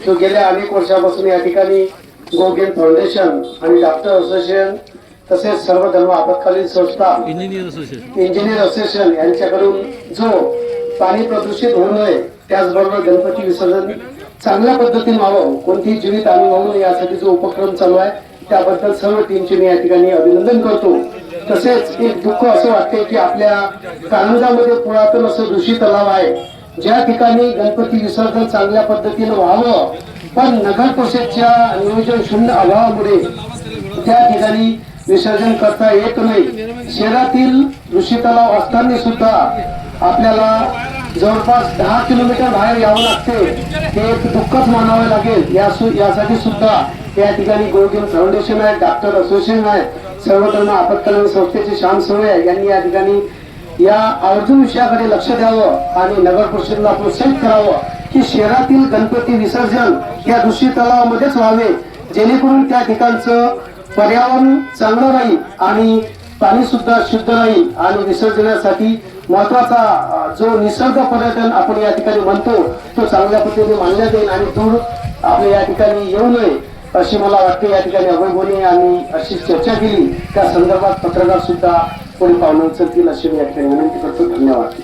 जो गेल्या अनेक वर्षापासून या ठिकाणी गोगेन फाउंडेशन आणि डॉक्टर असोसिएशन तसेच सर्व धर्म आपत्कालीन संस्था इंजिनियर असोसिएशन यांच्याकडून जो पाणी प्रदूषित होऊ नये त्याचबरोबर गणपती विसर्जन चांगल्या पद्धतीने व्हावं, कोणतीही जीवित हानी होऊ नये यासाठी जो उपक्रम चालू आहे त्याबद्दल सर्व टीमचे मी या ठिकाणी अभिनंदन करतो। तसेच एक दुःख असं वाटते की आपल्या कारंजामध्ये पुरातन असं दूषित तलाव आहे ज्या ठिकाणी गणपती विसर्जन चांगल्या पद्धतीने व्हावं, पण नगर परिषदच्या नियोजन शून्य अभावामुळे त्या ठिकाणी विसर्जन करता येत नाही। शहरातील दूषित तलाव असताना सुद्धा आपल्याला जवळपास 10 किलोमीटर बाहेर यावं लागते, हे एक दुःखच मानावे लागेल। यासाठी सुद्धा या ठिकाणी गोगेन फाउंडेशन आहे, डॉक्टर असोसिएशन आहे, सर्व धर्म आपत्कालीन संस्थेचे श्याम सोळे यांनी या ठिकाणी या आवर्जून विषयाकडे लक्ष द्यावं आणि नगर परिषदेला प्रोत्साहित करावं की शहरातील गणपती विसर्जन या दूषित तलावामध्येच व्हावे, जेणेकरून त्या ठिकाणचं पर्यावरण चांगलं राहील आणि पाणी सुद्धा शुद्ध राहील आणि विसर्जनासाठी महत्वाचा जो निसर्ग पर्यटन आपण या ठिकाणी म्हणतो तो चांगल्या पद्धतीने मानण्यात येईल आणि दूर आपल्या या ठिकाणी येऊ नये अशी मला वाटते। या ठिकाणी अभय बोने आणि अशी चर्चा केली, त्या संदर्भात पत्रकार सुद्धा कोणी पावलं उचलतील अशी मी या ठिकाणी विनंती करतो। धन्यवाद।